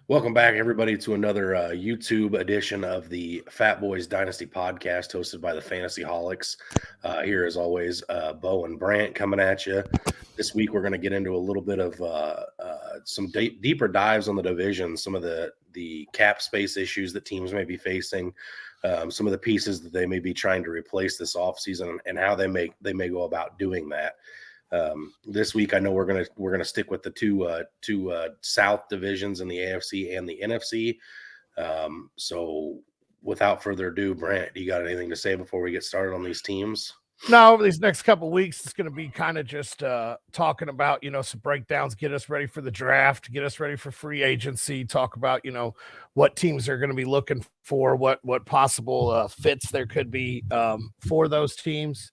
Welcome back, everybody, to another YouTube edition of the Fatboyz Dynasty podcast hosted by the Fantasy Holics. Here, as always, Bo and Brant coming at you. This week, we're going to get into a little bit of some deeper dives on the division, some of the cap space issues that teams may be facing, some of the pieces that they may be trying to replace this offseason, and how they may go about doing that. This week, I know we're gonna stick with the two South divisions in the AFC and the NFC. So, without further ado, Brant, do you got anything to say before we get started on these teams? No, over these next couple of weeks, it's going to be kind of just talking about, some breakdowns, get us ready for the draft, get us ready for free agency, talk about, what teams are going to be looking for, what possible fits there could be for those teams.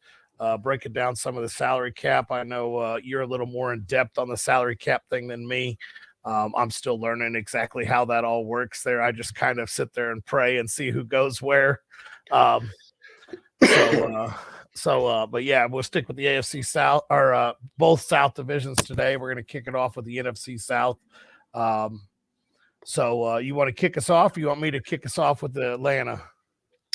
Breaking down some of the salary cap. I know you're a little more in depth on the salary cap thing than me. I'm still learning exactly how that all works there. I just kind of sit there and pray and see who goes where. But yeah, we'll stick with the AFC South or both South divisions today. We're going to kick it off with the NFC South. So you want to kick us off? Or you want me to kick us off with the Atlanta?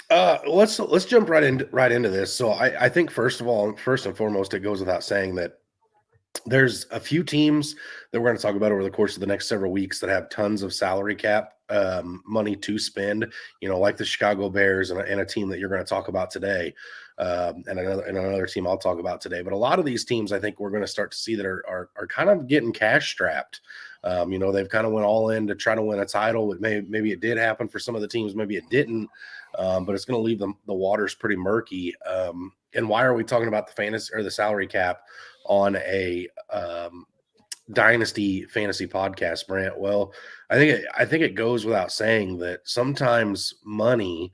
Let's jump right into this. So I think first and foremost, it goes without saying that there's a few teams that we're going to talk about over the course of the next several weeks that have tons of salary cap money to spend, like the Chicago Bears and a team that you're going to talk about today, and another team I'll talk about today. But a lot of these teams, I think we're going to start to see that are kind of getting cash strapped. They've kind of went all in to try to win a title. Maybe it did happen for some of the teams, maybe it didn't, but it's going to leave the waters pretty murky. And why are we talking about the fantasy or the salary cap on a dynasty fantasy podcast, Brant? Well, I think it goes without saying that sometimes money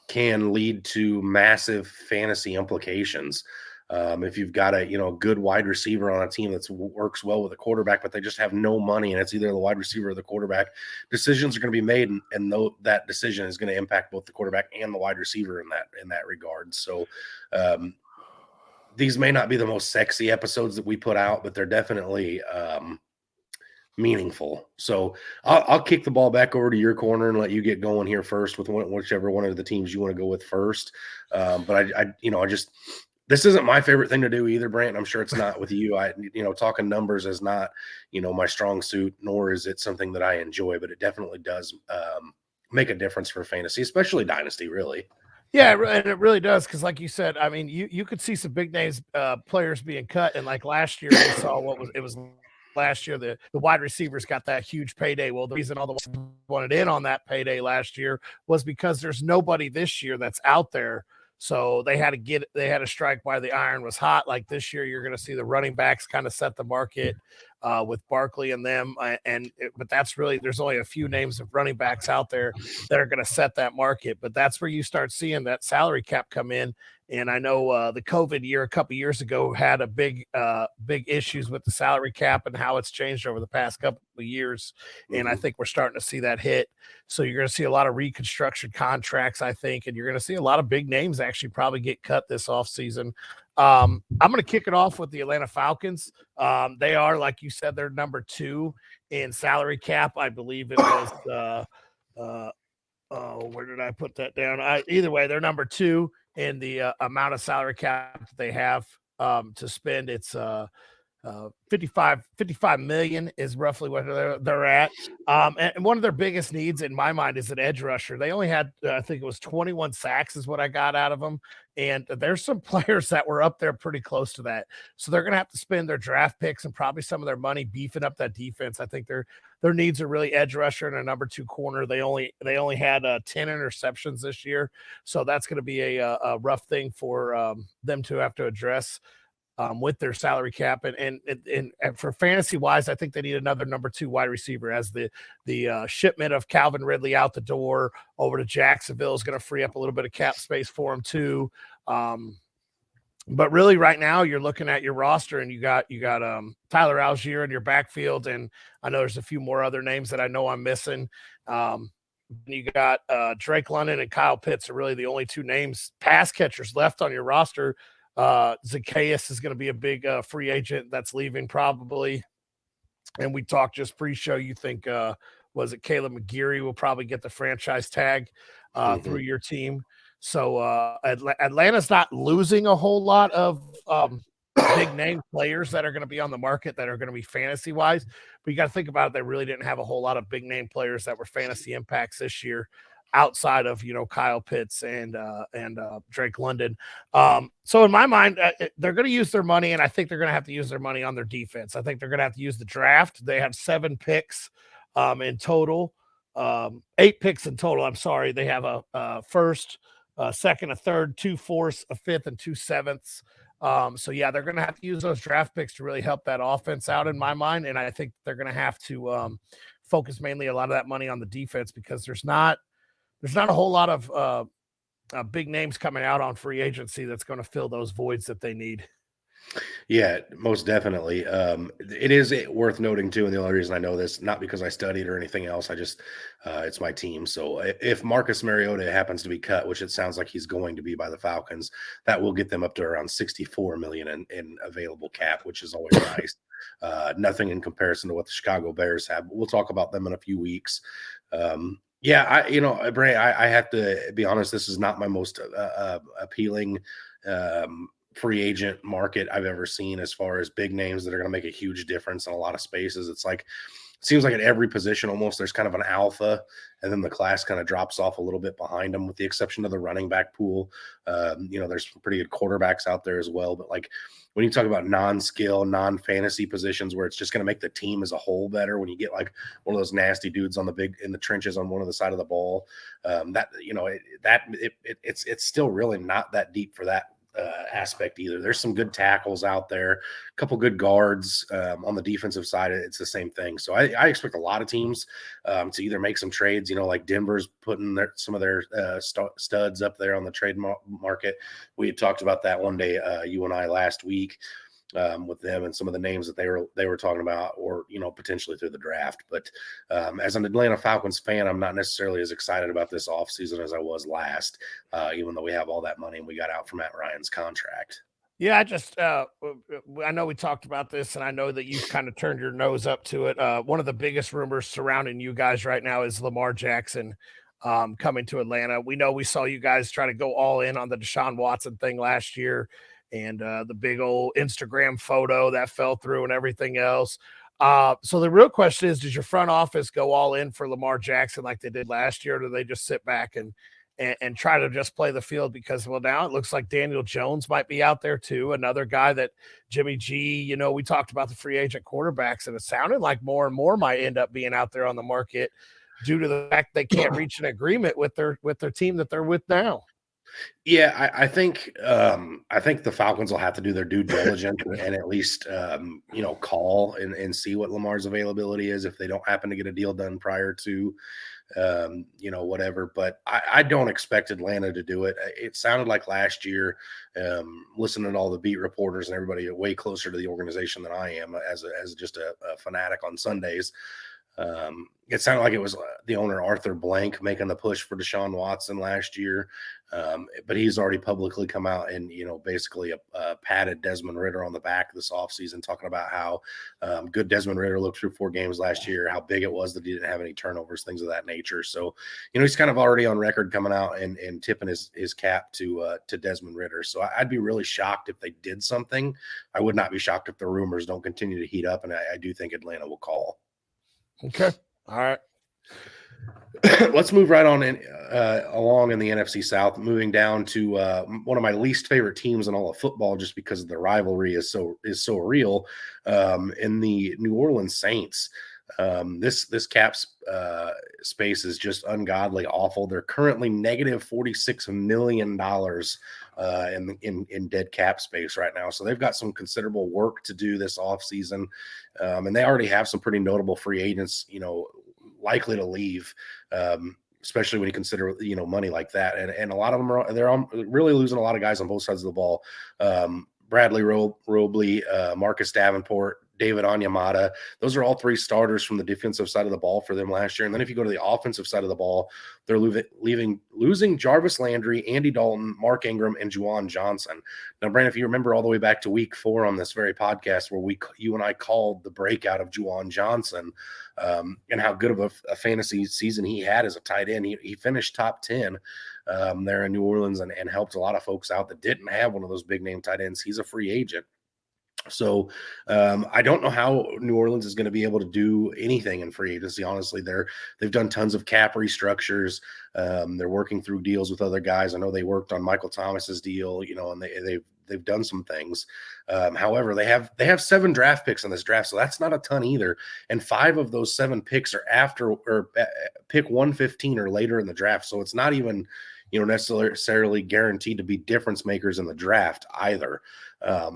can lead to massive fantasy implications. If you've got a good wide receiver on a team that works well with a quarterback, but they just have no money, and it's either the wide receiver or the quarterback, decisions are going to be made, and that decision is going to impact both the quarterback and the wide receiver in that regard. So these may not be the most sexy episodes that we put out, but they're definitely meaningful. So I'll kick the ball back over to your corner and let you get going here first with whichever one of the teams you want to go with first. But I just this isn't my favorite thing to do either, Brant. I'm sure it's not with you. Talking numbers is not, my strong suit, nor is it something that I enjoy, but it definitely does make a difference for fantasy, especially dynasty, really. Yeah, and it really does, because like you said, I mean, you could see some big names players being cut, and like last year we saw last year the wide receivers got that huge payday. Well, the reason all the ones wanted in on that payday last year was because there's nobody this year that's out there. So they had to strike while the iron was hot. Like this year, you're going to see the running backs kind of set the market with Barkley and them. But that's really, there's only a few names of running backs out there that are going to set that market. But that's where you start seeing that salary cap come in. And I know the COVID year a couple years ago had a big issues with the salary cap and how it's changed over the past couple of years. And I think we're starting to see that hit. So you're going to see a lot of reconstruction contracts, I think, and you're going to see a lot of big names actually probably get cut this offseason. I'm going to kick it off with the Atlanta Falcons. They are, like you said, they're number 2 in salary cap. I believe it was where did I put that down? Either way, they're number 2 in the amount of salary cap that they have to spend. It's 55 million is roughly what they're at. And one of their biggest needs in my mind is an edge rusher. They only had, I think it was 21 sacks is what I got out of them. And there's some players that were up there pretty close to that. So they're going to have to spend their draft picks and probably some of their money beefing up that defense. I think their needs are really edge rusher and a number 2 corner. They only had 10 interceptions this year. So that's going to be a rough thing for them to have to address with their salary cap. And for fantasy wise, I think they need another number 2 wide receiver, as the shipment of Calvin Ridley out the door over to Jacksonville is going to free up a little bit of cap space for him too. But really right now you're looking at your roster and you got Tyler Algier in your backfield. And I know there's a few more other names that I know I'm missing. You got Drake London and Kyle Pitts are really the only 2 names, pass catchers, left on your roster. Zacchaeus is going to be a big free agent that's leaving probably. And we talked just pre-show, you think was it Caleb McGeary will probably get the franchise tag through your team. So Atlanta's not losing a whole lot of big name players that are going to be on the market that are going to be fantasy wise. But you got to think about it. They really didn't have a whole lot of big name players that were fantasy impacts this year outside of, Kyle Pitts and Drake London. So in my mind, they're going to use their money, and I think they're going to have to use their money on their defense. I think they're going to have to use the draft. They have 7 picks in total, 8 picks in total. I'm sorry. They have a first, a second, a third, 2 fourths, a fifth, and 2 sevenths. So yeah, they're going to have to use those draft picks to really help that offense out in my mind. And I think they're going to have to focus mainly a lot of that money on the defense because there's not a whole lot of big names coming out on free agency that's going to fill those voids that they need. Yeah, most definitely. It is worth noting too, and the only reason I know this, not because I studied or anything else, I just it's my team. So if Marcus Mariota happens to be cut, which it sounds like he's going to be by the Falcons, that will get them up to around 64 million in available cap, which is always nice. Nothing in comparison to what the Chicago Bears have. But we'll talk about them in a few weeks. Bray, I have to be honest. This is not my most appealing free agent market I've ever seen as far as big names that are going to make a huge difference in a lot of spaces. It seems like at every position almost there's kind of an alpha, and then the class kind of drops off a little bit behind them, with the exception of the running back pool. There's some pretty good quarterbacks out there as well. But like when you talk about non-skill, non-fantasy positions where it's just going to make the team as a whole better, when you get like one of those nasty dudes in the trenches on one of the side of the ball, it's still really not that deep for that aspect either. There's some good tackles out there, a couple good guards on the defensive side. It's the same thing. So I expect a lot of teams to either make some trades, like Denver's putting some of their studs up there on the trade market. We had talked about that one day, you and I, last week with them and some of the names that they were talking about, or potentially through the draft. But as an Atlanta Falcons fan, I'm not necessarily as excited about this offseason as I was last, even though we have all that money and we got out from Matt Ryan's contract. Yeah, I know we talked about this, and I know that you've kind of turned your nose up to it. One of the biggest rumors surrounding you guys right now is Lamar Jackson coming to Atlanta. We know we saw you guys try to go all in on the Deshaun Watson thing last year, and the big old Instagram photo that fell through and everything else. So the real question is, does your front office go all in for Lamar Jackson like they did last year, or do they just sit back and try to just play the field? Because, well, now it looks like Daniel Jones might be out there too, another guy that Jimmy G, we talked about the free agent quarterbacks, and it sounded like more and more might end up being out there on the market due to the fact they can't reach an agreement with their team that they're with now. Yeah, I think the Falcons will have to do their due diligence and at least call and see what Lamar's availability is if they don't happen to get a deal done prior to whatever. But I don't expect Atlanta to do it. It sounded like last year, listening to all the beat reporters and everybody way closer to the organization than I am as just a fanatic on Sundays. It sounded like it was the owner, Arthur Blank, making the push for Deshaun Watson last year. But he's already publicly come out and, basically patted Desmond Ridder on the back this offseason, talking about how good Desmond Ridder looked through 4 games last year, how big it was that he didn't have any turnovers, things of that nature. So, he's kind of already on record coming out and tipping his cap to Desmond Ridder. So I'd be really shocked if they did something. I would not be shocked if the rumors don't continue to heat up, and I do think Atlanta will call. Okay. All right. Let's move right on along in the NFC South, moving down to one of my least favorite teams in all of football, just because the rivalry is so real. In the New Orleans Saints, this cap space is just ungodly awful. They're currently negative $46 million in dead cap space right now. So they've got some considerable work to do this offseason. And they already have some pretty notable free agents, likely to leave, especially when you consider, money like that. And a lot of them they're really losing a lot of guys on both sides of the ball. Bradley Robley, Marcus Davenport, David Onyemata. Those are all three starters from the defensive side of the ball for them last year. And then if you go to the offensive side of the ball, they're losing Jarvis Landry, Andy Dalton, Mark Ingram, and Juwan Johnson. Now, Brandon, if you remember all the way back to week 4 on this very podcast where you and I called the breakout of Juwan Johnson and how good of a fantasy season he had as a tight end, he finished top 10 there in New Orleans and helped a lot of folks out that didn't have one of those big name tight ends. He's a free agent. So I don't know how New Orleans is going to be able to do anything in free agency. Honestly, they've done tons of cap restructures. They're working through deals with other guys. I know they worked on Michael Thomas's deal, and they've done some things. However, they have 7 draft picks in this draft, so that's not a ton either. And 5 of those 7 picks are after or pick 115 or later in the draft. So it's not even necessarily guaranteed to be difference makers in the draft either. I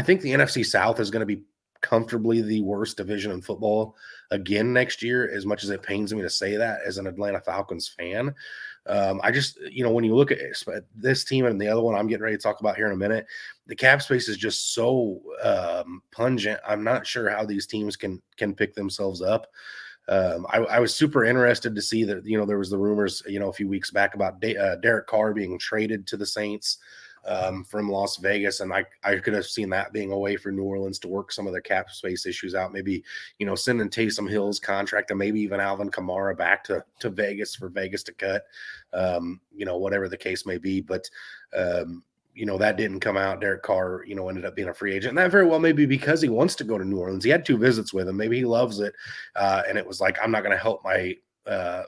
think the NFC South is going to be comfortably the worst division in football again next year, as much as it pains me to say that as an Atlanta Falcons fan. I just, when you look at this team and the other one I'm getting ready to talk about here in a minute, the cap space is just so pungent. I'm not sure how these teams can pick themselves up. I was super interested to see that, there was the rumors, a few weeks back about Derek Carr being traded to the Saints from Las Vegas. And I could have seen that being a way for New Orleans to work some of their cap space issues out. Maybe, sending Taysom Hill's contract and maybe even Alvin Kamara back to Vegas for Vegas to cut, whatever the case may be. But, that didn't come out. Derek Carr, ended up being a free agent. And that very well may be because he wants to go to New Orleans. He had 2 visits with him. Maybe he loves it. And it was like, I'm not going to help my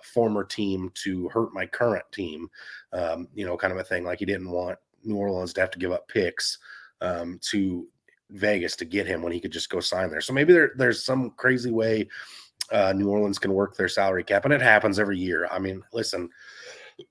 former team to hurt my current team, kind of a thing. Like he didn't want New Orleans to have to give up picks to Vegas to get him when he could just go sign there. So maybe there's some crazy way New Orleans can work their salary cap. And it happens every year. I mean, listen,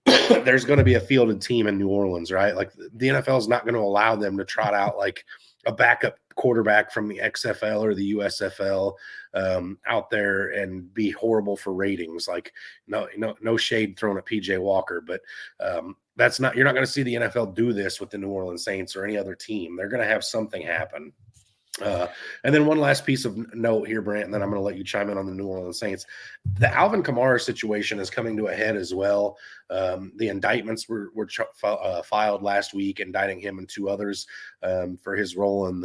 there's going to be a fielded team in New Orleans, right? Like the NFL is not going to allow them to trot out like a backup quarterback from the XFL or the USFL out there and be horrible for ratings. Like no shade thrown at PJ Walker, but you're not going to see the NFL do this with the New Orleans Saints or any other team. They're going to have something happen. And then one last piece of note here, Brant, and then I'm going to let you chime in on the New Orleans Saints. The Alvin Kamara situation is coming to a head as well. The indictments were filed last week, indicting him and 2 others for his role in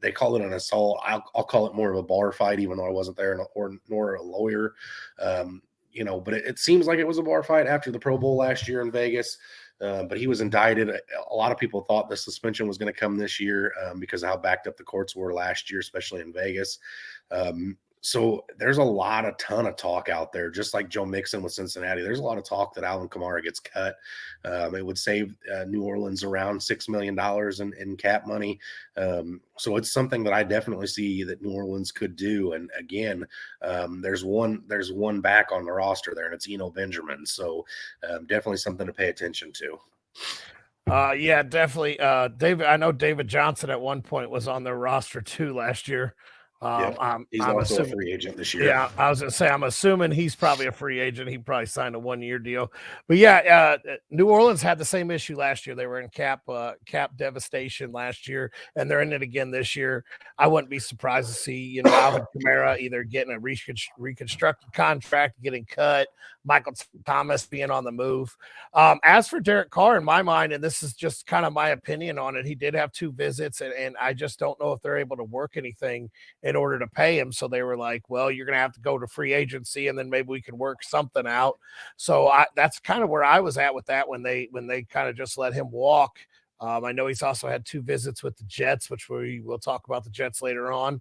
they call it an assault. I'll call it more of a bar fight, even though I wasn't there nor a lawyer. But it seems like it was a bar fight after the Pro Bowl last year in Vegas. But he was indicted. A lot of people thought the suspension was going to come this year because of how backed up the courts were last year, especially in Vegas. So there's a ton of talk out there, just like Joe Mixon with Cincinnati. There's a lot of talk that Alvin Kamara gets cut. It would save New Orleans around $6 million in cap money. So it's something that I definitely see that New Orleans could do. And again, there's one back on the roster there, and it's Eno Benjamin. So definitely something to pay attention to. Yeah, definitely. David, I know David Johnson at one point was on their roster too last year. He's also a free agent this year. Yeah, I was going to say, I'm assuming he's probably a free agent. He probably signed a 1-year deal. But yeah, New Orleans had the same issue last year. They were in cap devastation last year, and they're in it again this year. I wouldn't be surprised to see, Alvin Kamara either getting a reconstructed contract, getting cut, Michael Thomas being on the move. As for Derek Carr, in my mind, and this is just kind of my opinion on it, he did have 2 visits, and I just don't know if they're able to work anything in order to pay him. So they were like, well, you're going to have to go to free agency, and then maybe we can work something out. So that's kind of where I was at with that when they kind of just let him walk. I know he's also had 2 visits with the Jets, which we will talk about the Jets later on.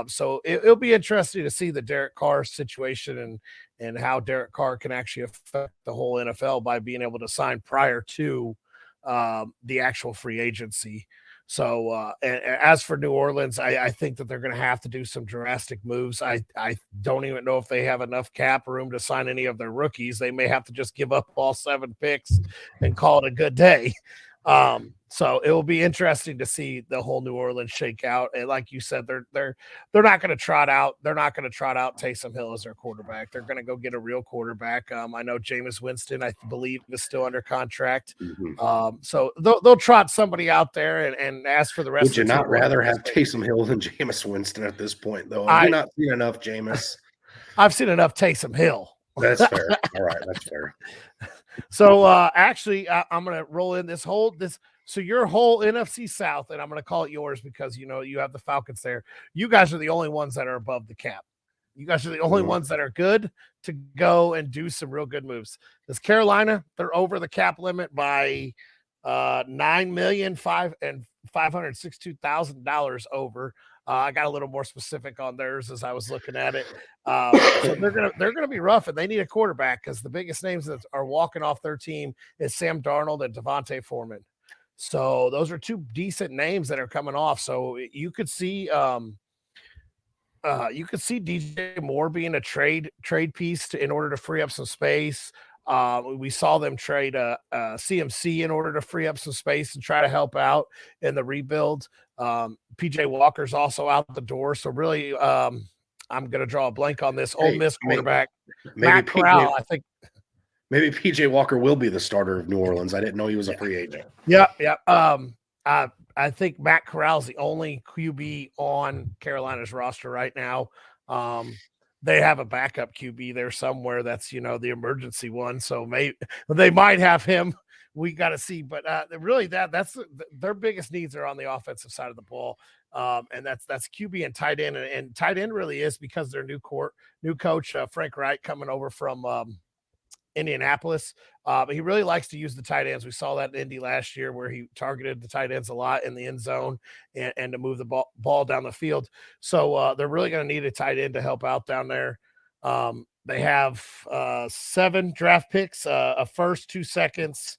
So it'll be interesting to see the Derek Carr situation and how Derek Carr can actually affect the whole NFL by being able to sign prior to the actual free agency. So and as for New Orleans, I think that they're going to have to do some drastic moves. I don't even know if they have enough cap room to sign any of their rookies. They may have to just give up all 7 picks and call it a good day. So it will be interesting to see the whole New Orleans shake out. And like you said, they're not going to trot out. They're not going to trot out Taysom Hill as their quarterback. They're going to go get a real quarterback. I know Jameis Winston, I believe, is still under contract. So they'll trot somebody out there and ask for the rest. Would you not rather have Taysom Hill than Jameis Winston at this point, though? Have you not seen enough Jameis? I've seen enough Taysom Hill. That's fair. All right, that's fair. So actually, I'm going to roll in this. So your whole NFC South, and I'm going to call it yours because, you have the Falcons there. You guys are the only ones that are above the cap. You guys are the only ones that are good to go and do some real good moves. This Carolina, they're over the cap limit by $9,562,000 over. I got a little more specific on theirs as I was looking at it. So they're gonna be rough, and they need a quarterback because the biggest names that are walking off their team is Sam Darnold and Devontae Foreman. So those are two decent names that are coming off. So you could see DJ Moore being a trade piece in order to free up some space. We saw them trade CMC in order to free up some space and try to help out in the rebuild. PJ Walker's also out the door. So really, I'm going to draw a blank on this Ole Miss quarterback, Matt Corral. I think maybe PJ Walker will be the starter of New Orleans. I didn't know he was a free agent. Yeah. I think Matt Corral is the only QB on Carolina's roster right now. They have a backup QB there somewhere. That's, the emergency one. So maybe they might have him. We got to see, but really that's their biggest needs are on the offensive side of the ball. And that's QB and tight end. And tight end really is because their new coach, Frank Wright, coming over from Indianapolis. He really likes to use the tight ends. We saw that in Indy last year where he targeted the tight ends a lot in the end zone and to move the ball down the field. So they're really going to need a tight end to help out down there. They have 7 draft picks, a first, 2 seconds,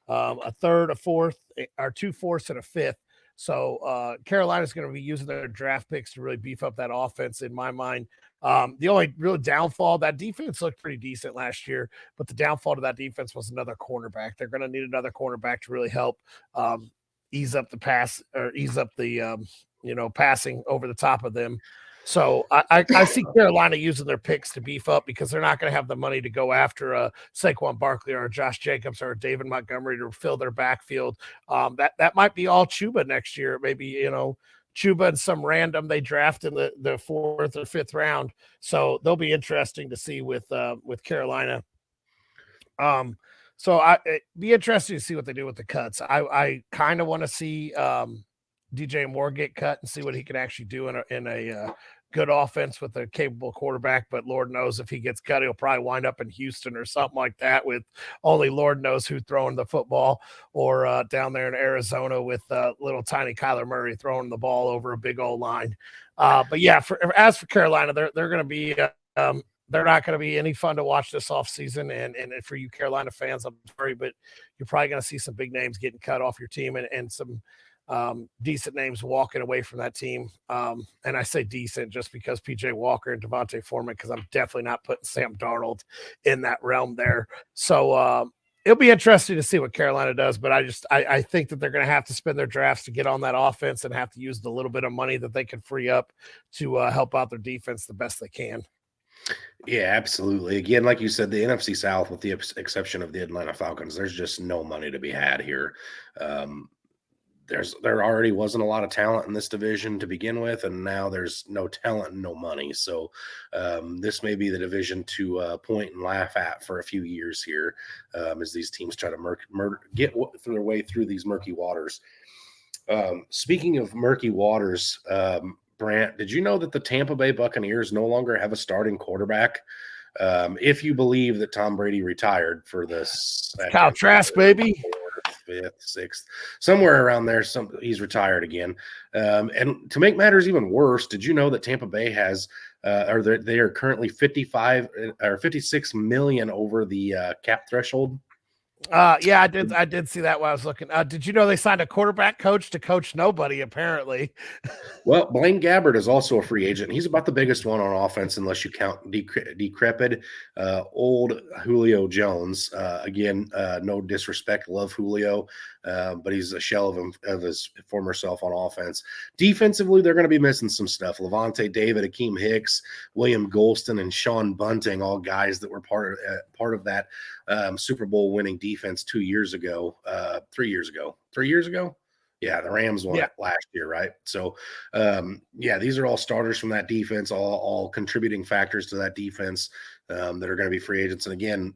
a third, a fourth, or 2 fourths, and a fifth. So Carolina's going to be using their draft picks to really beef up that offense in my mind. The only real downfall, that defense looked pretty decent last year, but the downfall to that defense was another cornerback. They're going to need another cornerback to really help ease up the pass or ease up the, passing over the top of them. So I see Carolina using their picks to beef up because they're not going to have the money to go after a Saquon Barkley or a Josh Jacobs or a David Montgomery to fill their backfield. That might be all Chuba next year. Maybe, Chuba and some random they draft in the 4th or 5th round. So they'll be interesting to see with Carolina. So it'd be interesting to see what they do with the cuts. I kind of want to see DJ Moore get cut and see what he can actually do in a good offense with a capable quarterback, but Lord knows if he gets cut, he'll probably wind up in Houston or something like that with only Lord knows who throwing the football, or down there in Arizona with little tiny Kyler Murray throwing the ball over a big old line. But yeah, as for Carolina, they're going to be they're not going to be any fun to watch this offseason. And for you Carolina fans, I'm sorry, but you're probably going to see some big names getting cut off your team and some decent names walking away from that team. And I say decent just because PJ Walker and Devontae Foreman, because I'm definitely not putting Sam Darnold in that realm there. So it'll be interesting to see what Carolina does, but I think that they're going to have to spend their drafts to get on that offense and have to use the little bit of money that they can free up to help out their defense the best they can. Yeah, absolutely. Again, like you said, the NFC South, with the exception of the Atlanta Falcons, there's just no money to be had here. There already wasn't a lot of talent in this division to begin with, and now there's no talent and no money. So this may be the division to point and laugh at for a few years here as these teams try to get their way through these murky waters. Speaking of murky waters, Brant, did you know that the Tampa Bay Buccaneers no longer have a starting quarterback? If you believe that Tom Brady retired for this, Kyle Trask, baby. 5th, 6th, somewhere around there. He's retired again. And to make matters even worse, did you know that Tampa Bay has, they are currently 56 million over the cap threshold? Yeah, I did see that while I was looking. Did you know they signed a quarterback coach to coach nobody? Apparently. Well, Blaine Gabbert is also a free agent. He's about the biggest one on offense, unless you count decrepit old Julio Jones. Again, no disrespect, love Julio, but he's a shell of his former self on offense. Defensively, they're going to be missing some stuff. Levante David, Akeem Hicks, William Golston, and Sean Bunting, all guys that were part of that Super Bowl winning defense 2 years ago, 3 years ago, 3 years ago. Yeah, the Rams won it last year, right? So, yeah, these are all starters from that defense, all contributing factors to that defense that are going to be free agents. And again,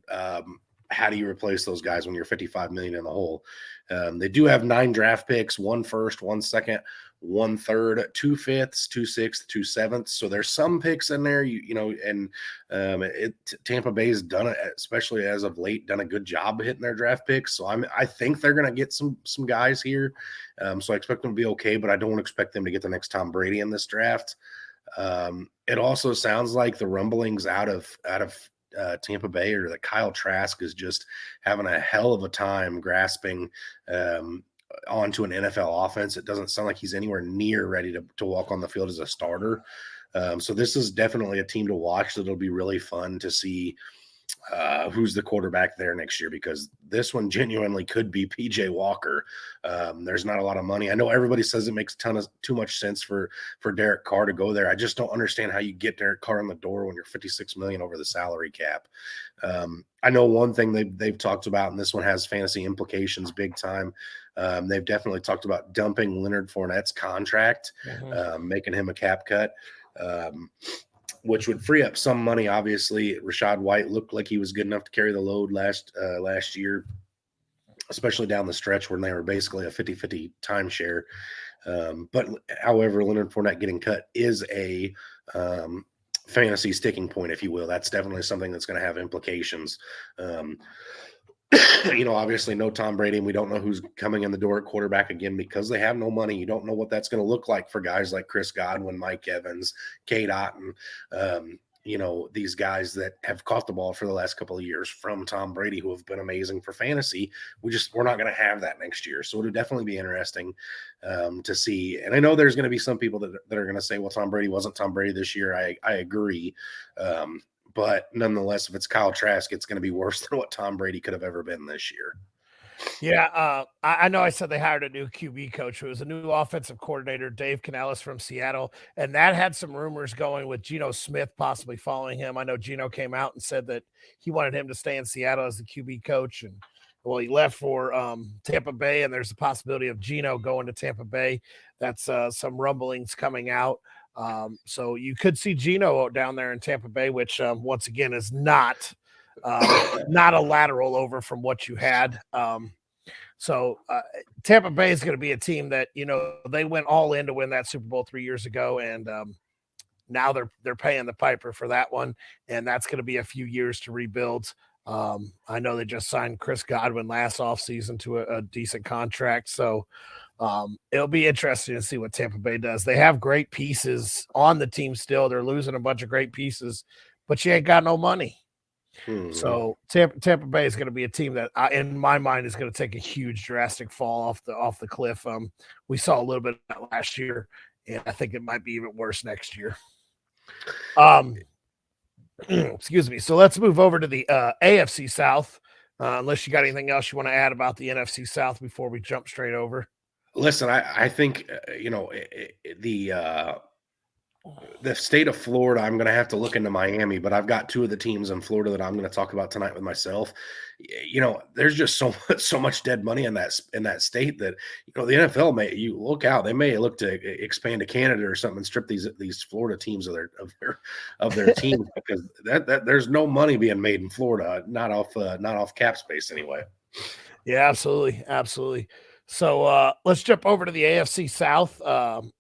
how do you replace those guys when you're 55 million in the hole? They do have 9 draft picks, 1 first, 1 second, 1 third, 2 fifths, 2 sixths, 2 sevenths. So there's some picks in there, and Tampa Bay's done it, especially as of late, done a good job hitting their draft picks. So I think they're going to get some guys here. So I expect them to be okay, but I don't expect them to get the next Tom Brady in this draft. It also sounds like the rumblings out of Tampa Bay, or that Kyle Trask is just having a hell of a time grasping onto an NFL offense. It doesn't sound like he's anywhere near ready to walk on the field as a starter. So this is definitely a team to watch. That'll be really fun to see who's the quarterback there next year, because this one genuinely could be PJ Walker. There's not a lot of money. I know everybody says it makes too much sense for Derek Carr to go there. I just don't understand how you get Derek Carr in the door when you're 56 million over the salary cap. I know one thing they've talked about, and this one has fantasy implications big time. They've definitely talked about dumping Leonard Fournette's contract, making him a cap cut. Which would free up some money. Obviously, Rachaad White looked like he was good enough to carry the load last year, especially down the stretch when they were basically a 50-50 timeshare. But however, Leonard Fournette getting cut is a fantasy sticking point, if you will. That's definitely something that's going to have implications. Obviously no Tom Brady, and we don't know who's coming in the door at quarterback again because they have no money. You don't know what that's going to look like for guys like Chris Godwin, Mike Evans, Cade Otton, these guys that have caught the ball for the last couple of years from Tom Brady, who have been amazing for fantasy. We're not going to have that next year. So it'll definitely be interesting to see. And I know there's going to be some people that are going to say, well, Tom Brady wasn't Tom Brady this year. I agree. But nonetheless, if it's Kyle Trask, it's going to be worse than what Tom Brady could have ever been this year. Yeah, I know I said they hired a new QB coach who was a new offensive coordinator, Dave Canales from Seattle, and that had some rumors going with Geno Smith possibly following him. I know Geno came out and said that he wanted him to stay in Seattle as the QB coach, and well, he left for Tampa Bay, and there's a possibility of Geno going to Tampa Bay. That's some rumblings coming out. So you could see Geno down there in Tampa Bay, which once again is not a lateral over from what you had. So Tampa Bay is going to be a team that, they went all in to win that Super Bowl 3 years ago. And now they're paying the piper for that one. And that's going to be a few years to rebuild. I know they just signed Chris Godwin last offseason to a decent contract. So it'll be interesting to see what Tampa Bay does. They have great pieces on the team still. They're losing a bunch of great pieces, but you ain't got no money. Mm-hmm. So Tampa Bay is going to be a team that, in my mind, is going to take a huge, drastic fall off the cliff. We saw a little bit of that last year, and I think it might be even worse next year. Excuse me. So let's move over to the AFC South. Unless you got anything else you want to add about the NFC South before we jump straight over. Listen, I think the state of Florida, I'm going to have to look into Miami, but I've got 2 of the teams in Florida that I'm going to talk about tonight with myself. There's just so much dead money in that state that, the NFL you look out, they may look to expand to Canada or something and strip these Florida teams of their teams because that there's no money being made in Florida, not off cap space anyway. Yeah, absolutely. So let's jump over to the AFC South.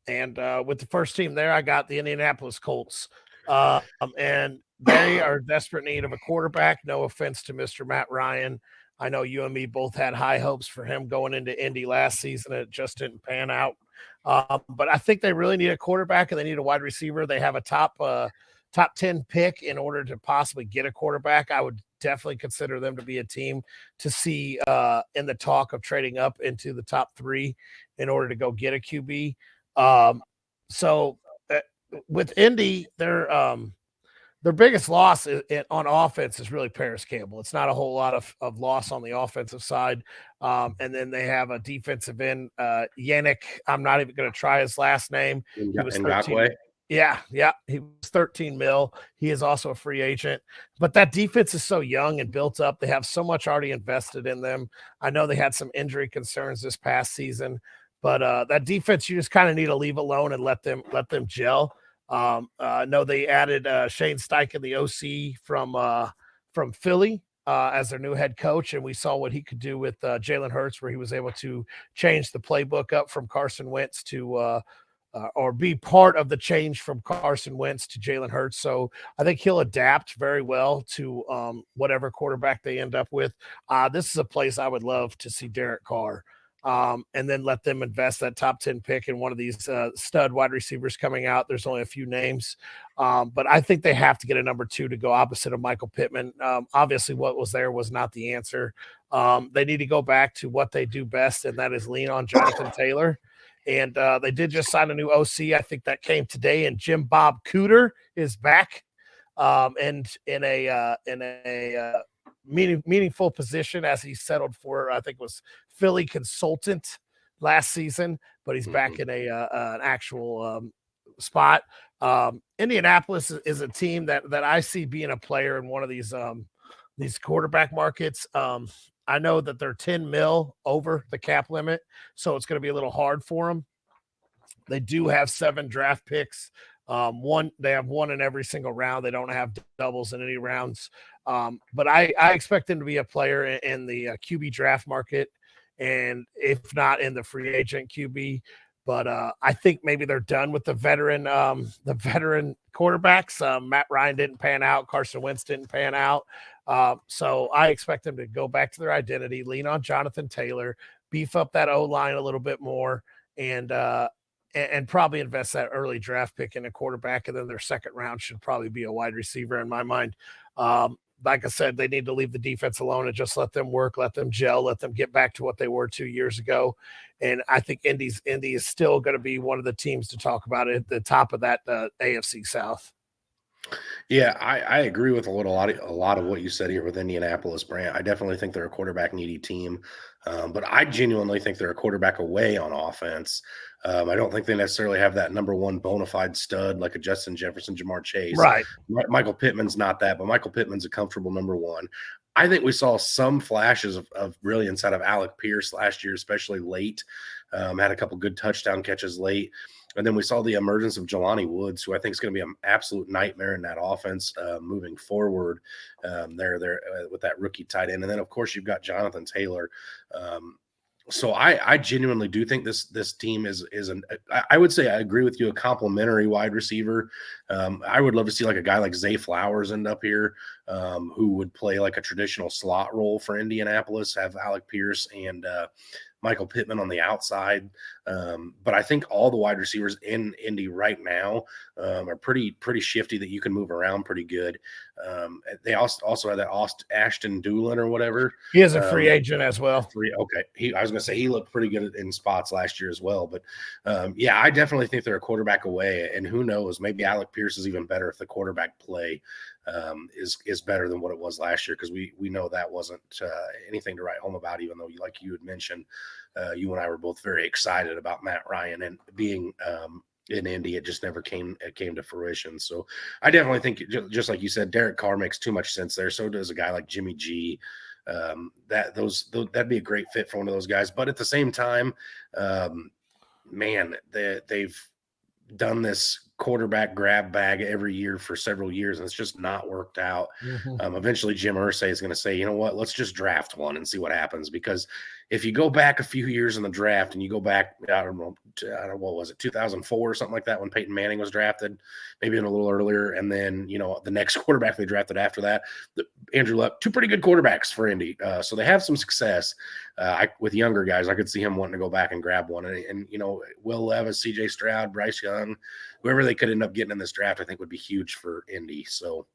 And with the first team there, I got the Indianapolis Colts. And they are in desperate need of a quarterback. No offense to Mr. Matt Ryan. I know you and me both had high hopes for him going into Indy last season. It just didn't pan out. But I think they really need a quarterback and they need a wide receiver. They have a top 10 pick in order to possibly get a quarterback. I would definitely consider them to be a team to see in the talk of trading up into the top 3 in order to go get a QB. So with Indy, their biggest loss on offense is really Paris Campbell. It's not a whole lot of loss on the offensive side. And then they have a defensive end, Yannick. I'm not even going to try his last name. He was 13. Yeah. He was 13 mil. He is also a free agent. But that defense is so young and built up. They have so much already invested in them. I know they had some injury concerns this past season, but that defense you just kind of need to leave alone and let them gel. No, they added Shane Steichen, the OC from Philly, as their new head coach, and we saw what he could do with Jalen Hurts, where he was able to change the playbook up from Carson Wentz to or be part of the change from Carson Wentz to Jalen Hurts. So I think he'll adapt very well to whatever quarterback they end up with. This is a place I would love to see Derek Carr. And then let them invest that top 10 pick in one of these stud wide receivers coming out. There's only a few names, but I think they have to get a number 2 to go opposite of Michael Pittman. Obviously, what was there was not the answer. They need to go back to what they do best, and that is lean on Jonathan Taylor. And they did just sign a new OC. I think that came today, and Jim Bob Cooter is back and in a meaningful position as he settled for, I think it was Philly consultant last season, but he's back in an actual spot. Indianapolis is a team that I see being a player in one of these quarterback markets. I know that they're 10 mil over the cap limit, so it's going to be a little hard for them. They do have 7 draft picks. They have 1 in every single round. They don't have doubles in any rounds. But I expect them to be a player in the QB draft market, and if not in the free agent QB. But I think maybe they're done with the veteran quarterbacks. Matt Ryan didn't pan out. Carson Wentz didn't pan out. So I expect them to go back to their identity, lean on Jonathan Taylor, beef up that O-line a little bit more, and probably invest that early draft pick in a quarterback. And then their second round should probably be a wide receiver in my mind. Like I said, they need to leave the defense alone and just let them work, let them gel, let them get back to what they were 2 years ago. And I think Indy is still going to be one of the teams to talk about at the top of that AFC South. Yeah, I agree with a lot of what you said here with Indianapolis, Brant. I definitely think they're a quarterback needy team, but I genuinely think they're a quarterback away on offense. I don't think they necessarily have that number 1 bona fide stud like a Justin Jefferson, Jamar Chase. Right. Michael Pittman's not that, but Michael Pittman's a comfortable number 1. I think we saw some flashes of brilliance out of Alec Pierce last year, especially late. Had a couple good touchdown catches late. And then we saw the emergence of Jelani Woods, who I think is going to be an absolute nightmare in that offense moving forward. There with that rookie tight end, and then of course you've got Jonathan Taylor. So I genuinely do think this team is I would say I agree with you, a complimentary wide receiver. I would love to see like a guy like Zay Flowers end up here, who would play like a traditional slot role for Indianapolis, have Alec Pierce and Michael Pittman on the outside. But I think all the wide receivers in Indy right now are pretty shifty, that you can move around pretty good. They also had that Ashton Doolin or whatever. He is a free agent as well. Okay. I was going to say he looked pretty good in spots last year as well. But yeah, I definitely think they're a quarterback away. And who knows, maybe Alec Pierce is even better if the quarterback play is better than what it was last year, because we know that wasn't anything to write home about, even though, like you had mentioned, you and I were both very excited about Matt Ryan and being in Indy. It just never came to fruition. So I definitely think, just like you said, Derek Carr makes too much sense there. So does a guy like Jimmy G. That'd be a great fit for one of those guys. But at the same time, man, they've done this quarterback grab bag every year for several years, and it's just not worked out. Eventually Jim Irsay is going to say, you know what, let's just draft one and see what happens. Because if you go back a few years in the draft, and you go back, I don't know, what was it, 2004 or something like that, when Peyton Manning was drafted, maybe even a little earlier. And then, the next quarterback they drafted after that, Andrew Luck, 2 pretty good quarterbacks for Indy. So they have some success. With younger guys, I could see him wanting to go back and grab one. And Will Levis, CJ Stroud, Bryce Young, whoever they could end up getting in this draft, I think would be huge for Indy. So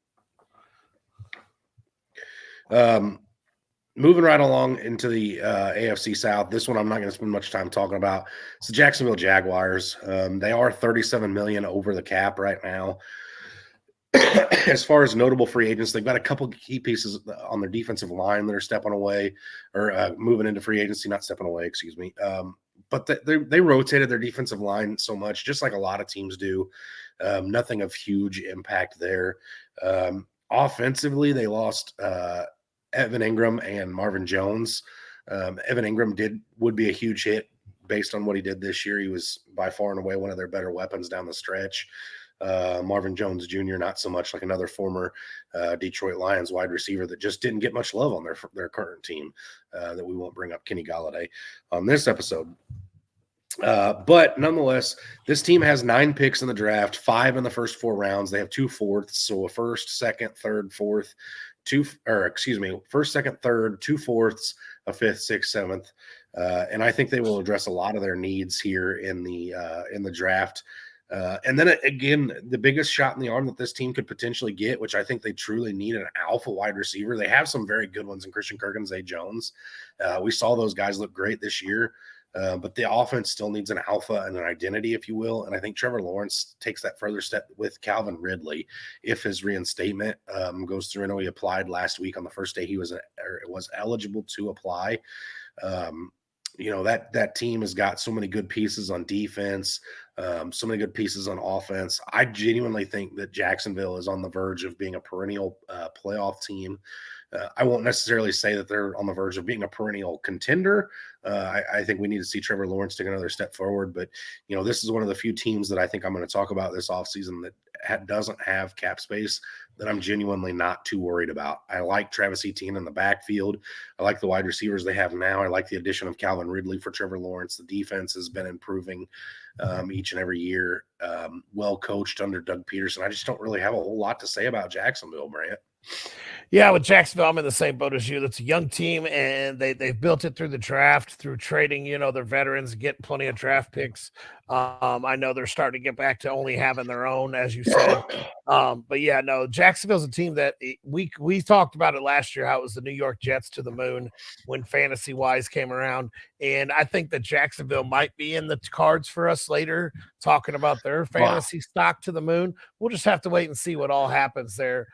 Moving right along into the AFC South, this one I'm not going to spend much time talking about. It's the Jacksonville Jaguars. They are $37 million over the cap right now. As far as notable free agents, they've got a couple key pieces on their defensive line that are stepping away or moving into free agency, not stepping away, excuse me. But they rotated their defensive line so much, just like a lot of teams do. Nothing of huge impact there. Offensively, they lost Evan Ingram and Marvin Jones. Evan Ingram would be a huge hit based on what he did this year. He was by far and away one of their better weapons down the stretch. Marvin Jones Jr., not so much, like another former Detroit Lions wide receiver that just didn't get much love on their current team, that we won't bring up Kenny Galladay on this episode. But nonetheless, this team has 9 picks in the draft, 5 in the first 4 rounds. They have 2 fourths, so a first, second, third, fourth, first, second, third, 2 fourths, a fifth, sixth, seventh. And I think they will address a lot of their needs here in the draft. And then again, the biggest shot in the arm that this team could potentially get, which I think they truly need, an alpha wide receiver. They have some very good ones in Christian Kirk and Zay Jones. We saw those guys look great this year. But the offense still needs an alpha and an identity, if you will. And I think Trevor Lawrence takes that further step with Calvin Ridley if his reinstatement goes through. I know he applied last week on the first day he was eligible to apply. That team has got so many good pieces on defense, so many good pieces on offense. I genuinely think that Jacksonville is on the verge of being a perennial playoff team. I won't necessarily say that they're on the verge of being a perennial contender. I think we need to see Trevor Lawrence take another step forward. But, this is one of the few teams that I think I'm going to talk about this offseason that doesn't have cap space that I'm genuinely not too worried about. I like Travis Etienne in the backfield. I like the wide receivers they have now. I like the addition of Calvin Ridley for Trevor Lawrence. The defense has been improving each and every year, well coached under Doug Peterson. I just don't really have a whole lot to say about Jacksonville, Brant. Yeah, with Jacksonville, I'm in the same boat as you. That's a young team, and they've built it through the draft, through trading, their veterans, getting plenty of draft picks. I know they're starting to get back to only having their own, as you said. But yeah, no, Jacksonville's a team that we talked about it last year, how it was the New York Jets to the moon when fantasy-wise came around. And I think that Jacksonville might be in the cards for us later, talking about their fantasy stock to the moon. We'll just have to wait and see what all happens there.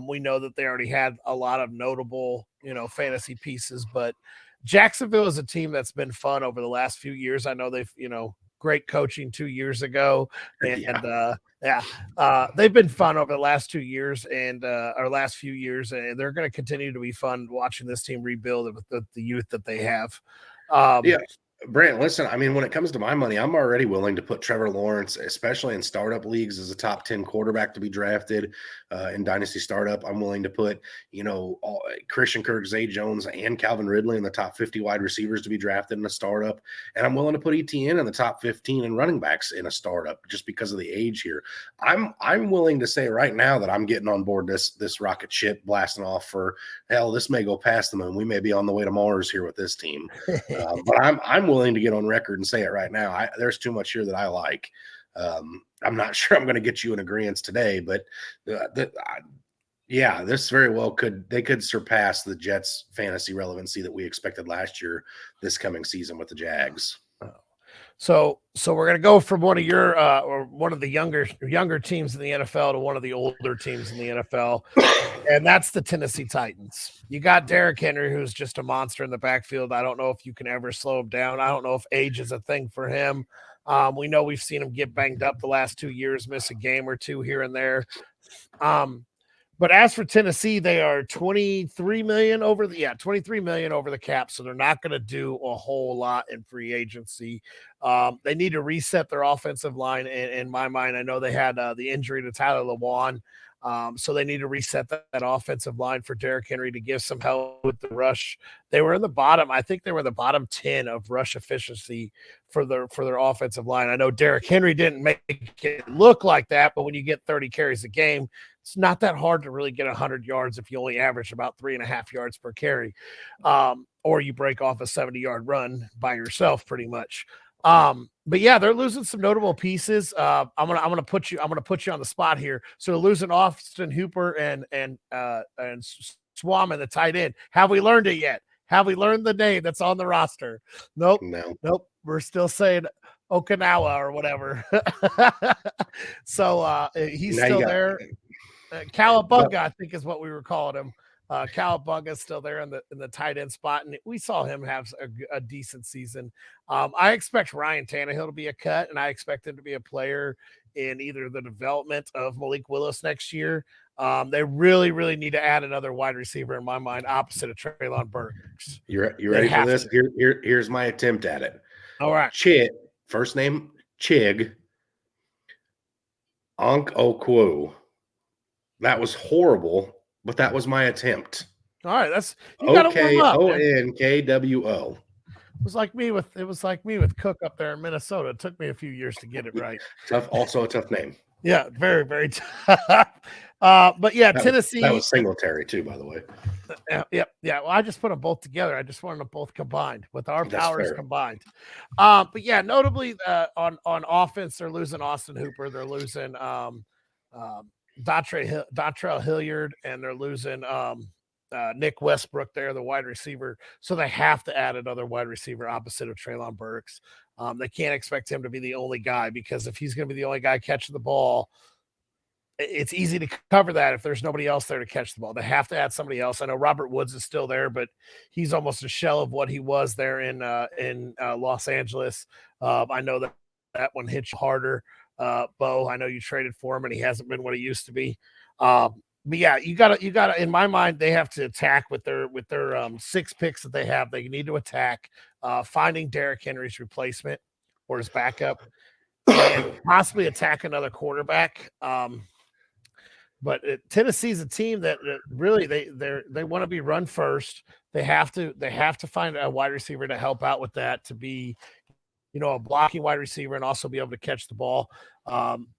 We know that they already had a lot of notable, fantasy pieces, but Jacksonville is a team that's been fun over the last few years. I know they've, great coaching 2 years ago, and they've been fun over the last 2 years and our last few years, and they're going to continue to be fun watching this team rebuild with the youth that they have. Brant, listen, I mean, when it comes to my money, I'm already willing to put Trevor Lawrence, especially in startup leagues, as a top 10 quarterback to be drafted in Dynasty Startup. I'm willing to put, Christian Kirk, Zay Jones, and Calvin Ridley in the top 50 wide receivers to be drafted in a startup. And I'm willing to put ETN in the top 15 and running backs in a startup just because of the age here. I'm willing to say right now that I'm getting on board this rocket ship blasting off for, hell, this may go past the moon. We may be on the way to Mars here with this team. But I'm willing to get on record and say it right now. There's too much here that I like. I'm not sure I'm going to get you in agreement today, but this very well could surpass the Jets' fantasy relevancy that we expected last year this coming season with the Jags. So we're going to go from one of your or one of the younger teams in the NFL to one of the older teams in the NFL, and that's the Tennessee Titans. You got Derrick Henry, who's just a monster in the backfield. I don't know if you can ever slow him down. I don't know if age is a thing for him. We know we've seen him get banged up the last 2 years, miss a game or two here and there. But as for Tennessee, they are 23 million over the cap. So they're not going to do a whole lot in free agency. They need to reset their offensive line. In my mind, I know they had the injury to Tyler Lewan. So they need to reset that offensive line for Derrick Henry to give some help with the rush. They were in the bottom. I think they were in the bottom 10 of rush efficiency for their offensive line. I know Derrick Henry didn't make it look like that, but when you get 30 carries a game, it's not that hard to really get 100 yards if you only average about 3.5 yards per carry, or you break off a 70-yard run by yourself pretty much. But yeah, they're losing some notable pieces. I'm gonna put you on the spot here. So they're losing Austin Hooper and Swamman, the tight end. Have we learned it yet? Have we learned the name that's on the roster? Nope. No. We're still saying Okinawa or whatever. So he's Now still you got there. Cowabunga, I think, is what we were calling him. Cowabunga is still there in the tight end spot, and we saw him have a decent season. I expect Ryan Tannehill to be a cut, and I expect him to be a player in either the development of Malik Willis next year. They really, really need to add another wide receiver in my mind, opposite of Treylon Burks. You ready for this? Here's my attempt at it. All right. Chig, first name Chig, Onk Okwu. That was horrible, but that was my attempt. All right, that's OKONKWO. It was like me with Cook up there in Minnesota. It took me a few years to get it right. Also a tough name. Yeah, very, very tough. But yeah, Tennessee. That was Singletary too, by the way. Yeah. Well, I just put them both together. I just wanted them both combined with our powers combined. But yeah, notably on offense, they're losing Austin Hooper. They're losing Dontrell Hilliard, and they're losing Nick Westbrook there, the wide receiver. So they have to add another wide receiver opposite of Treylon Burks. They can't expect him to be the only guy, because if he's going to be the only guy catching the ball, it's easy to cover that if there's nobody else there to catch the ball. They have to add somebody else. I know Robert Woods is still there, but he's almost a shell of what he was there in Los Angeles. I know that one hits you harder. Bo, I know you traded for him, and he hasn't been what he used to be. But yeah, you gotta. In my mind, they have to attack with their 6 picks that they have. They need to attack finding Derrick Henry's replacement or his backup, and possibly attack another quarterback. But Tennessee's a team that really they want to be run first. They have to find a wide receiver to help out with that, to be, a blocking wide receiver and also be able to catch the ball.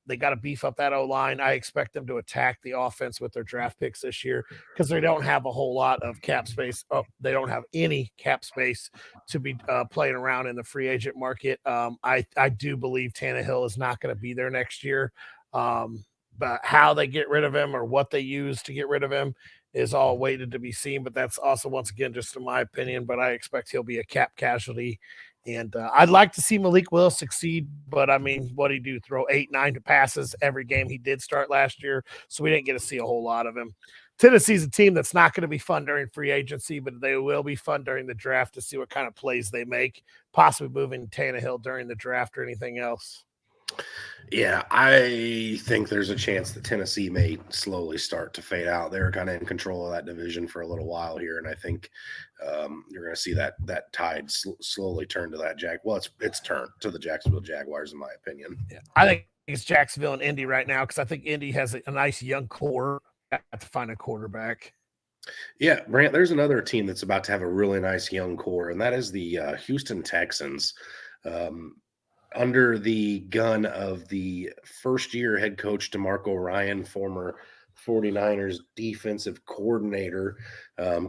They got to beef up that O-line. I expect them to attack the offense with their draft picks this year, because they don't have a whole lot of cap space. They don't have any cap space to be playing around in the free agent market. I do believe Tannehill is not going to be there next year. But how they get rid of him or what they use to get rid of him is all waited to be seen. But that's also, once again, just in my opinion. But I expect he'll be a cap casualty. And I'd like to see Malik Willis succeed. But, I mean, what did he do? Throw 8-9 passes every game he did start last year. So we didn't get to see a whole lot of him. Tennessee's a team that's not going to be fun during free agency, but they will be fun during the draft to see what kind of plays they make, possibly moving Tannehill during the draft or anything else. Yeah, I think there's a chance that Tennessee may slowly start to fade out. They're kind of in control of that division for a little while here, and I think you're going to see that tide slowly turn to that it's turned to the Jacksonville Jaguars, in my opinion. Yeah, I think it's Jacksonville and Indy right now, because I think Indy has a nice young core. Got to find a quarterback. Yeah, Brant, there's another team that's about to have a really nice young core, and that is the Houston Texans. Under the gun of the first-year head coach DeMarco Ryan, former 49ers defensive coordinator,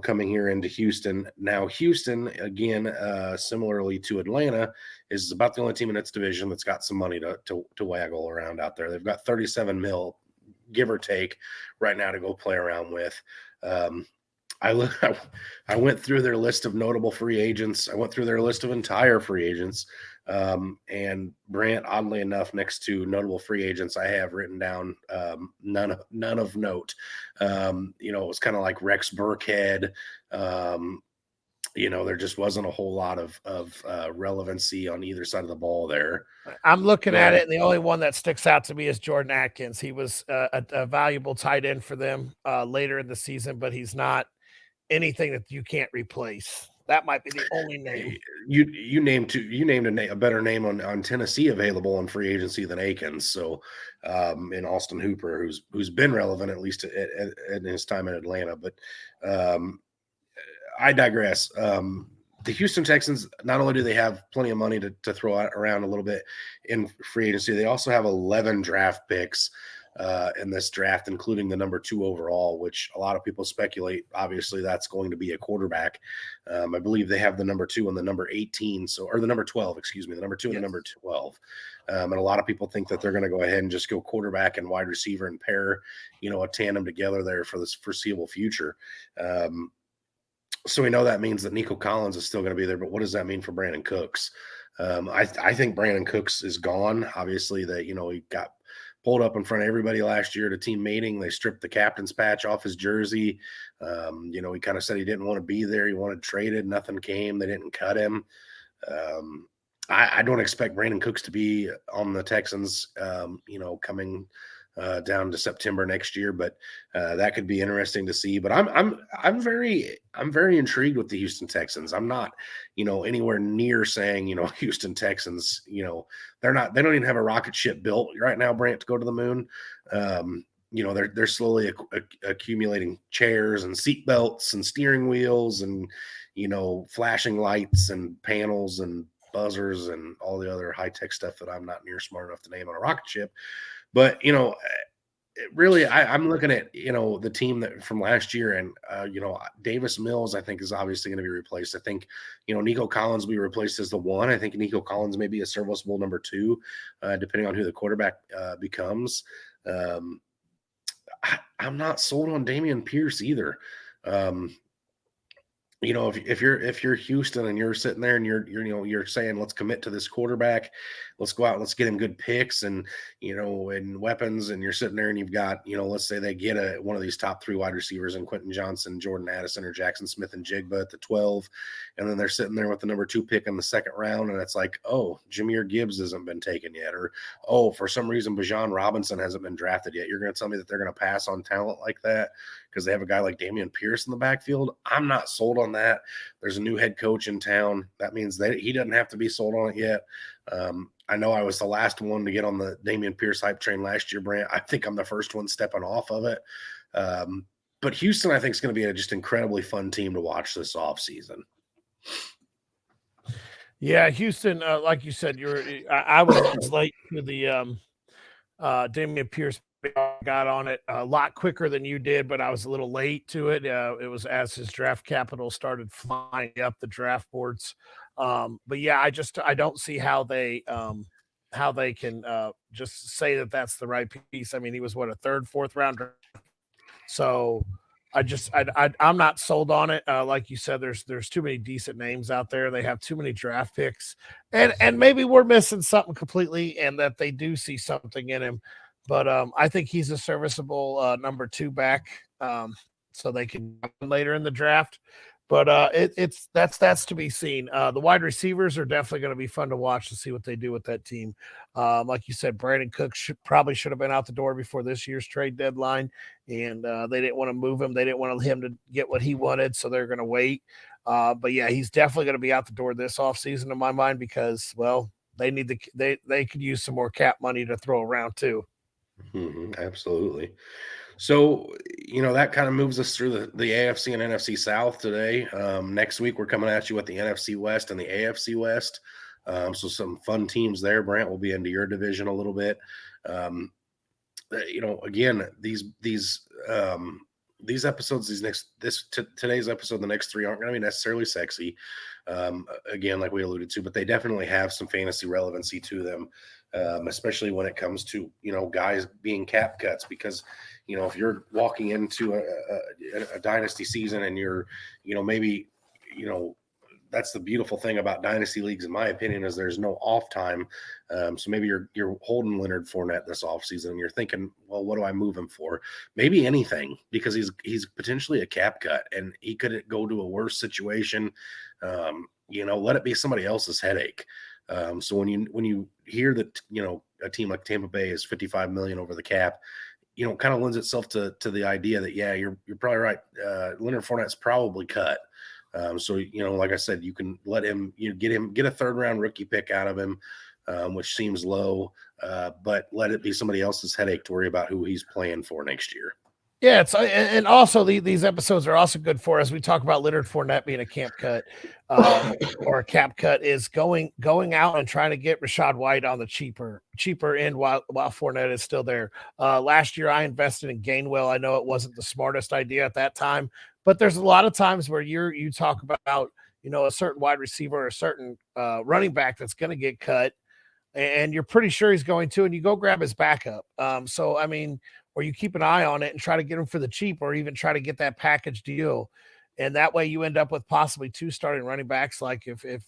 coming here into Houston. Now, Houston, again, similarly to Atlanta, is about the only team in its division that's got some money to waggle around out there. They've got $37 million, give or take, right now to go play around with. I went through their list of notable free agents. I went through their list of entire free agents. And Brant, oddly enough, next to notable free agents, I have written down none of note. It was kind of like Rex Burkhead. There just wasn't a whole lot of relevancy on either side of the ball there. I'm looking at it, and the only one that sticks out to me is Jordan Atkins. He was a valuable tight end for them later in the season, but he's not anything that you can't replace. That might be the only name. You named a better name on Tennessee available on free agency than Akins. So, in Austin Hooper, who's been relevant at least at his time in Atlanta. But I digress. The Houston Texans, not only do they have plenty of money to throw around a little bit in free agency, they also have 11 draft picks. in this draft, including the number 2 overall, which a lot of people speculate. Obviously, that's going to be a quarterback. I believe they have the number 2 and the number 18, or the number 12, excuse me, the number 2 and the number 12. And a lot of people think that they're going to go ahead and just go quarterback and wide receiver and pair, a tandem together there for this foreseeable future. So we know that means that Nico Collins is still going to be there, but what does that mean for Brandon Cooks? I think Brandon Cooks is gone. Obviously, he got pulled up in front of everybody last year at a team meeting. They stripped the captain's patch off his jersey. He kind of said he didn't want to be there. He wanted traded. Nothing came. They didn't cut him. I don't expect Brandon Cooks to be on the Texans, coming down to September next year, but that could be interesting to see. But I'm very intrigued with the Houston Texans. I'm not, anywhere near saying, Houston Texans, they don't even have a rocket ship built right now, Brant, to go to the moon. They're slowly accumulating chairs and seat belts and steering wheels and, flashing lights and panels and buzzers and all the other high-tech stuff that I'm not near smart enough to name on a rocket ship. But, really, I'm looking at, the team that from last year, and, Davis Mills, I think, is obviously going to be replaced. I think, Nico Collins will be replaced as the 1. I think Nico Collins may be a serviceable number 2, depending on who the quarterback becomes. I'm not sold on Dameon Pierce either. If you're Houston and you're sitting there and you're saying, let's commit to this quarterback, let's go out and let's get him good picks and and weapons, and you're sitting there and you've got let's say they get one of these top 3 wide receivers in Quentin Johnson, Jordan Addison, or Jackson Smith and Jigba at the 12, and then they're sitting there with the number 2 pick in the second round, and it's like, oh, Jahmyr Gibbs hasn't been taken yet, or oh, for some reason Bijan Robinson hasn't been drafted yet. You're going to tell me that they're going to pass on talent like that because they have a guy like Dameon Pierce in the backfield? I'm not sold on that. There's a new head coach in town. That means that he doesn't have to be sold on it yet. I know I was the last one to get on the Dameon Pierce hype train last year, Brant. I think I'm the first one stepping off of it. But Houston, I think, is going to be a just incredibly fun team to watch this offseason. Yeah, Houston, like you said, I was late to the Dameon Pierce got on it a lot quicker than you did, but I was a little late to it. It was as his draft capital started flying up the draft boards. But yeah, I don't see how they can just say that that's the right piece. I mean, he was what, a 3rd, 4th round draft. So I'm not sold on it. Like you said, there's too many decent names out there. They have too many draft picks, and maybe we're missing something completely, and that they do see something in him. But I think he's a serviceable number 2 back, so they can later in the draft. But that's to be seen. The wide receivers are definitely going to be fun to watch to see what they do with that team. Like you said, Brandon Cooks should have been out the door before this year's trade deadline, and they didn't want to move him. They didn't want him to get what he wanted, so they're going to wait. But yeah, he's definitely going to be out the door this offseason in my mind because, well, they could use some more cap money to throw around too. Absolutely. So, that kind of moves us through the AFC and NFC South today. Next week, we're coming at you with the NFC West and the AFC West. So some fun teams there. Brant will be into your division a little bit. Again, these episodes, today's episode, the next 3 aren't going to be necessarily sexy. Again, like we alluded to, but they definitely have some fantasy relevancy to them. Especially when it comes to, guys being cap cuts, because, if you're walking into a dynasty season and you're, maybe, that's the beautiful thing about dynasty leagues, in my opinion, is there's no off time. So maybe you're holding Leonard Fournette this offseason and you're thinking, well, what do I move him for? Maybe anything, because he's potentially a cap cut and he could go to a worse situation. Let it be somebody else's headache. So when you hear that, a team like Tampa Bay is $55 million over the cap, kind of lends itself to the idea that, yeah, you're probably right. Leonard Fournette's probably cut. So, like I said, you can let him, get a 3rd round rookie pick out of him, which seems low, but let it be somebody else's headache to worry about who he's playing for next year. Yeah, it's and also these episodes are also good for as we talk about Leonard Fournette being a camp cut, or a cap cut is going out and trying to get Rashad White on the cheaper end while Fournette is still there. Last year I invested in Gainwell. I know it wasn't the smartest idea at that time, but there's a lot of times where you talk about a certain wide receiver or a certain running back that's going to get cut, and you're pretty sure he's going to, and you go grab his backup. So I mean, or you keep an eye on it and try to get him for the cheap, or even try to get that package deal. And that way you end up with possibly two starting running backs. Like if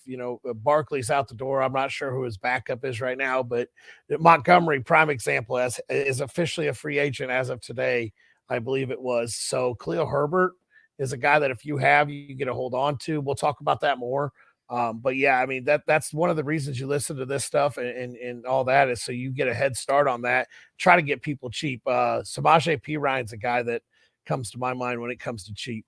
Barkley's out the door, I'm not sure who his backup is right now, but Montgomery, prime example, is officially a free agent as of today, I believe it was. So Khalil Herbert is a guy that if you have, you get a hold on to. We'll talk about that more. But yeah, I mean that's one of the reasons you listen to this stuff and all that is so you get a head start on that. Try to get people cheap. Samaje Perine a guy that comes to my mind when it comes to cheap.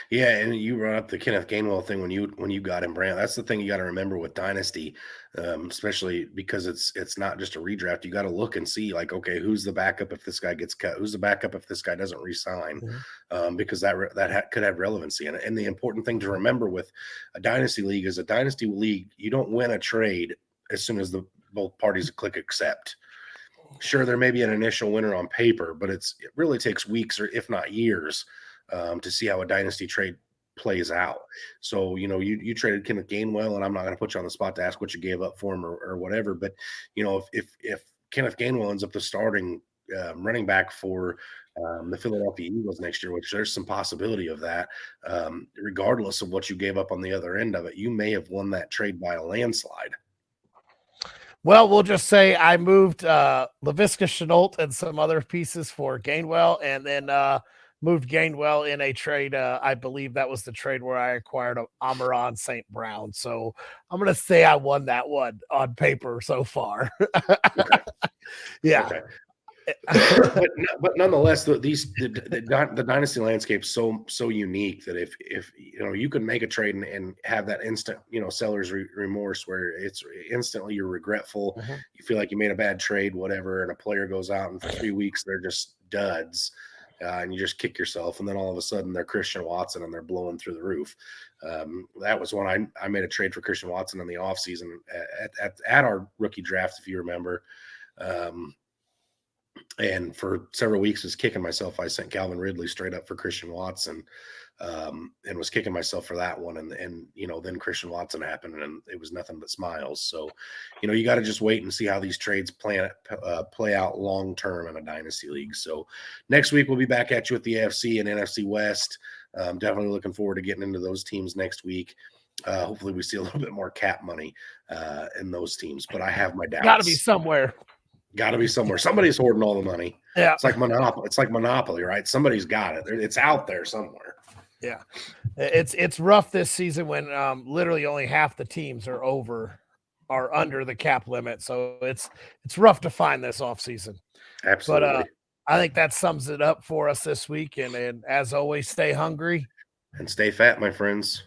Yeah, and you brought up the Kenneth Gainwell thing when you got him, Brand. That's the thing you got to remember with Dynasty, especially because it's not just a redraft. You got to look and see like, okay, who's the backup if this guy gets cut? Who's the backup if this guy doesn't resign? Because could have relevancy. And the important thing to remember with a Dynasty league is a Dynasty league. You don't win a trade as soon as both parties click accept. Sure, there may be an initial winner on paper, but it really takes weeks or if not years to see how a dynasty trade plays out. So, you traded Kenneth Gainwell, and I'm not going to put you on the spot to ask what you gave up for him or whatever. But, if Kenneth Gainwell ends up the starting running back for the Philadelphia Eagles next year, which there's some possibility of that, regardless of what you gave up on the other end of it, you may have won that trade by a landslide. Well, we'll just say I moved Laviska Shenault and some other pieces for Gainwell, and then moved Gainwell in a trade. I believe that was the trade where I acquired Amon-Ra St. Brown. So I'm going to say I won that one on paper so far. Okay. Yeah. Okay. but nonetheless, the dynasty landscape so unique that if you can make a trade and have that instant seller's remorse where it's instantly you're regretful, you feel like you made a bad trade, whatever, and a player goes out and for 3 weeks they're just duds. And you just kick yourself, and then all of a sudden they're Christian Watson and they're blowing through the roof. That was when I made a trade for Christian Watson in the offseason at our rookie draft, if you remember. And for several weeks was kicking myself. I sent Calvin Ridley straight up for Christian Watson, and was kicking myself for that one. And then Christian Watson happened, and it was nothing but smiles. So, you got to just wait and see how these trades play out long term in a dynasty league. So next week we'll be back at you with the AFC and NFC West. Definitely looking forward to getting into those teams next week. Hopefully we see a little bit more cap money in those teams, but I have my doubts. Got to be somewhere. Got to be somewhere. Somebody's hoarding all the money. Yeah. It's like Monopoly, right? Somebody's got it. It's out there somewhere. Yeah. It's rough this season when literally only half the teams are under the cap limit. So it's rough to find this offseason. Absolutely. But I think that sums it up for us this week. And as always, stay hungry and stay fat, my friends.